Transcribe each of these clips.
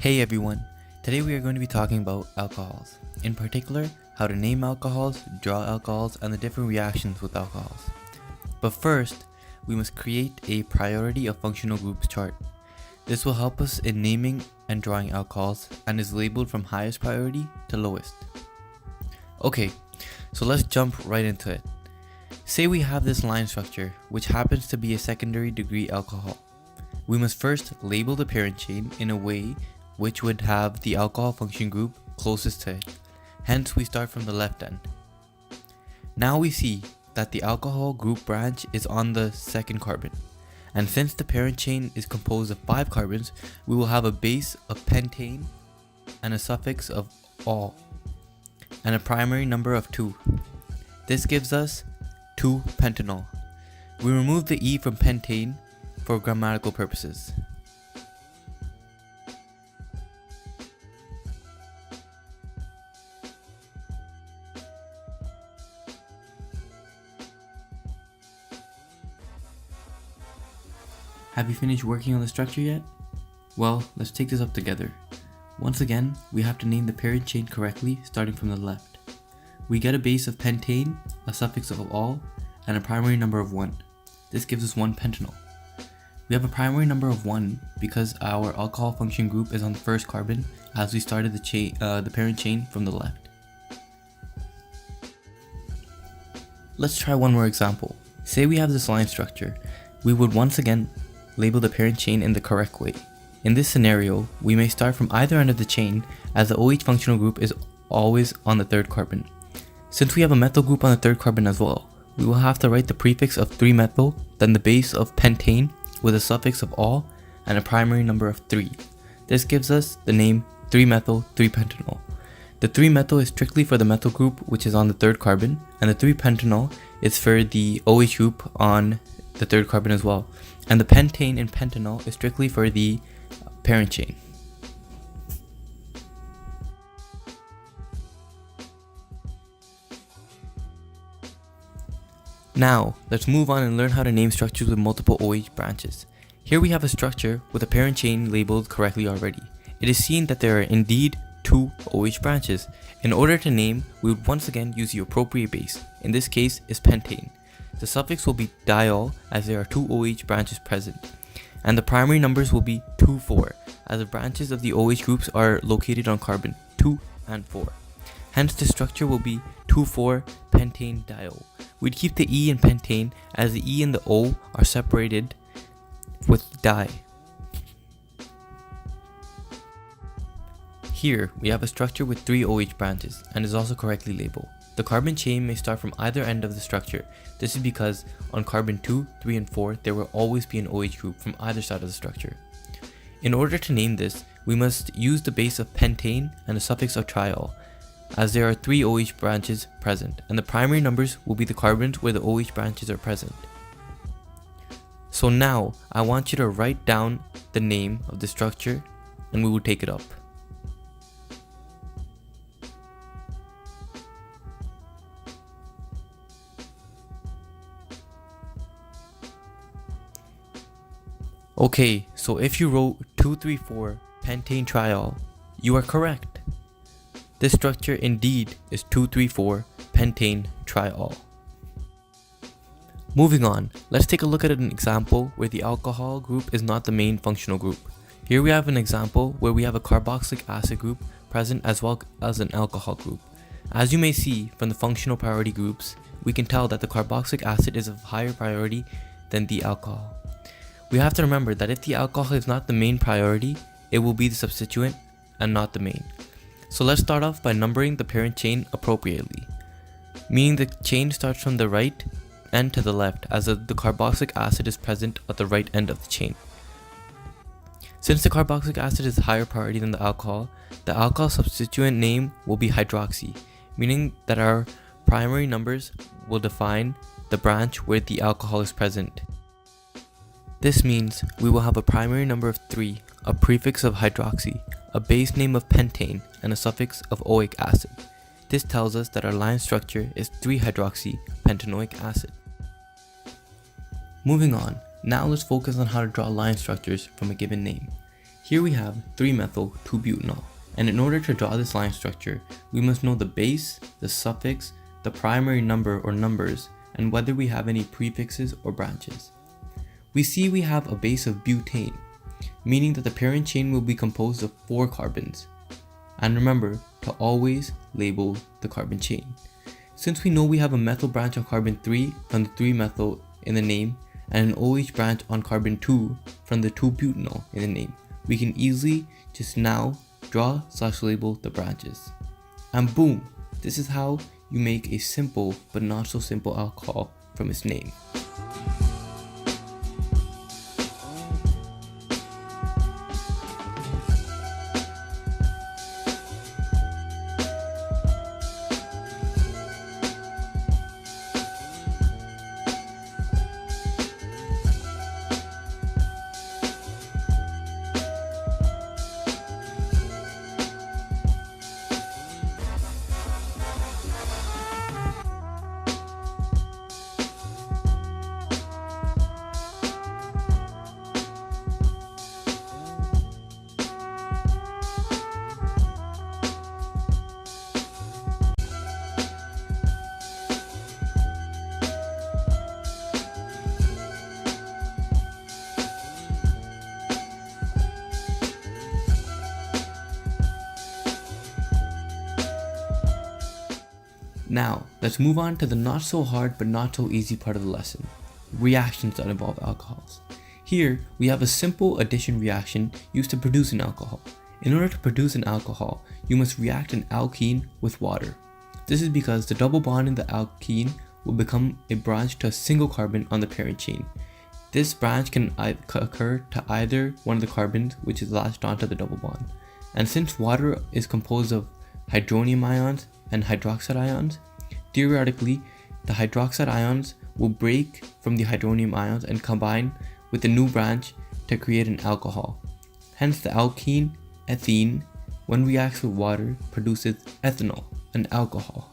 Hey everyone, today we are going to be talking about alcohols. In particular, how to name alcohols, draw alcohols, and the different reactions with alcohols. But first, we must create a priority of functional groups chart. This will help us in naming and drawing alcohols and is labeled from highest priority to lowest. Okay, so let's jump right into it. Say we have this line structure, which happens to be a secondary degree alcohol. We must first label the parent chain in a way which would have the alcohol function group closest to it. Hence, we start from the left end. Now we see that the alcohol group branch is on the second carbon. And since the parent chain is composed of 5 carbons, we will have a base of pentane and a suffix of -ol and a primary number of 2. This gives us 2-pentanol. We remove the E from pentane for grammatical purposes. Have you finished working on the structure yet? Well, let's take this up together. Once again, we have to name the parent chain correctly starting from the left. We get a base of pentane, a suffix of -ol, and a primary number of 1. This gives us 1-pentanol. We have a primary number of 1 because our alcohol function group is on the first carbon as we started the parent chain from the left. Let's try one more example. Say we have this line structure. We would once again label the parent chain in the correct way. In this scenario, we may start from either end of the chain as the OH functional group is always on the third carbon. Since we have a methyl group on the third carbon as well, we will have to write the prefix of 3-methyl, then the base of pentane with a suffix of -ol and a primary number of 3. This gives us the name 3-methyl 3-pentanol. The 3-methyl is strictly for the methyl group which is on the third carbon, and the 3-pentanol is for the OH group on the third carbon as well. And the pentane and pentanol is strictly for the parent chain. Now, let's move on and learn how to name structures with multiple OH branches. Here we have a structure with a parent chain labeled correctly already. It is seen that there are indeed 2 OH branches. In order to name, we would once again use the appropriate base. In this case is pentane. The suffix will be -diol as there are 2 OH branches present. And the primary numbers will be 2, 4 as the branches of the OH groups are located on carbon 2 and 4. Hence the structure will be 2,4-pentane diol. We'd keep the E in pentane as the E and the O are separated with di. Here we have a structure with 3 OH branches and is also correctly labeled. The carbon chain may start from either end of the structure. This is because on carbon 2, 3, and 4 there will always be an OH group from either side of the structure. In order to name this, we must use the base of pentane and a suffix of triol, as there are 3 OH branches present, and the primary numbers will be the carbons where the OH branches are present. So now, I want you to write down the name of the structure and we will take it up. Okay, so if you wrote 2,3,4-pentane triol, you are correct. This structure indeed is 2,3,4-pentane triol. Moving on, let's take a look at an example where the alcohol group is not the main functional group. Here we have an example where we have a carboxylic acid group present as well as an alcohol group. As you may see from the functional priority groups, we can tell that the carboxylic acid is of higher priority than the alcohol. We have to remember that if the alcohol is not the main priority, it will be the substituent and not the main. So let's start off by numbering the parent chain appropriately, meaning the chain starts from the right end to the left as the carboxylic acid is present at the right end of the chain. Since the carboxylic acid is higher priority than the alcohol substituent name will be hydroxy, meaning that our primary numbers will define the branch where the alcohol is present. This means we will have a primary number of 3, a prefix of hydroxy, a base name of pentane, and a suffix of oic acid. This tells us that our line structure is 3-hydroxy-pentanoic acid. Moving on, now let's focus on how to draw line structures from a given name. Here we have 3-methyl-2-butanol, and in order to draw this line structure, we must know the base, the suffix, the primary number or numbers, and whether we have any prefixes or branches. We see we have a base of butane, meaning that the parent chain will be composed of 4 carbons. And remember to always label the carbon chain. Since we know we have a methyl branch on carbon 3 from the 3-methyl in the name, and an OH branch on carbon 2 from the 2-butanol in the name, we can easily just now draw/label the branches. And boom, this is how you make a simple but not so simple alcohol from its name. Now, let's move on to the not so hard but not so easy part of the lesson, reactions that involve alcohols. Here, we have a simple addition reaction used to produce an alcohol. In order to produce an alcohol, you must react an alkene with water. This is because the double bond in the alkene will become a branch to a single carbon on the parent chain. This branch can occur to either one of the carbons which is latched onto the double bond. And since water is composed of hydronium ions and hydroxide ions, theoretically, the hydroxide ions will break from the hydronium ions and combine with the new branch to create an alcohol. Hence, the alkene, ethene, when reacts with water, produces ethanol, an alcohol.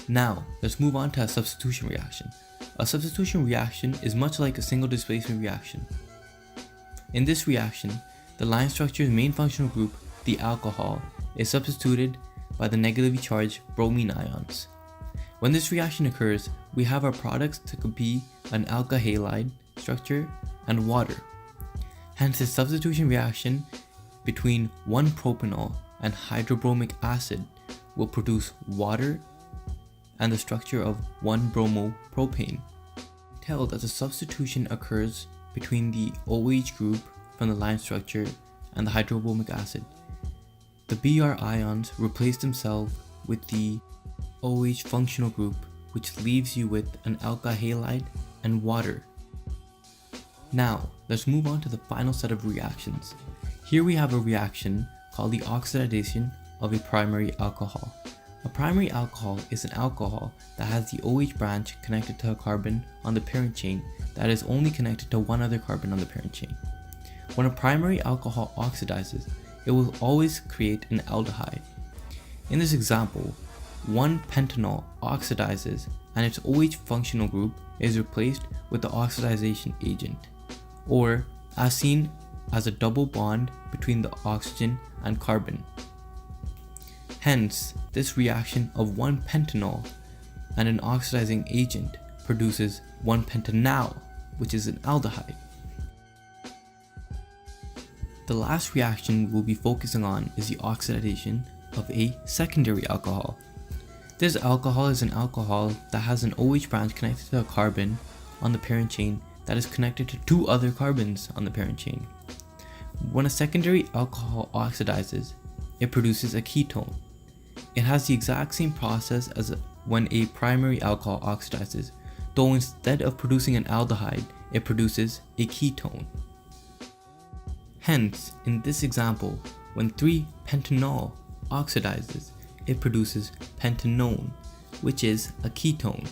Now, let's move on to a substitution reaction. A substitution reaction is much like a single displacement reaction. In this reaction, the line structure's main functional group, the alcohol, is substituted by the negatively charged bromine ions. When this reaction occurs, we have our products to be an alkyl halide structure and water. Hence, the substitution reaction between 1-propanol and hydrobromic acid will produce water and the structure of 1-bromopropane. Tell that the substitution occurs between the OH group from the line structure and the hydrobromic acid. The Br ions replace themselves with the OH functional group, which leaves you with an alkyl halide and water. Now, let's move on to the final set of reactions. Here we have a reaction called the oxidation of a primary alcohol. A primary alcohol is an alcohol that has the OH branch connected to a carbon on the parent chain that is only connected to one other carbon on the parent chain. When a primary alcohol oxidizes, it will always create an aldehyde. In this example, 1-pentanol oxidizes and its OH functional group is replaced with the oxidization agent, or as seen as a double bond between the oxygen and carbon. Hence, this reaction of 1-pentanol and an oxidizing agent produces 1-pentanal, which is an aldehyde. The last reaction we'll be focusing on is the oxidation of a secondary alcohol. This alcohol is an alcohol that has an OH branch connected to a carbon on the parent chain that is connected to 2 other carbons on the parent chain. When a secondary alcohol oxidizes, it produces a ketone. It has the exact same process as when a primary alcohol oxidizes, though instead of producing an aldehyde, it produces a ketone. Hence, in this example, when 3-pentanol oxidizes, it produces pentanone, which is a ketone.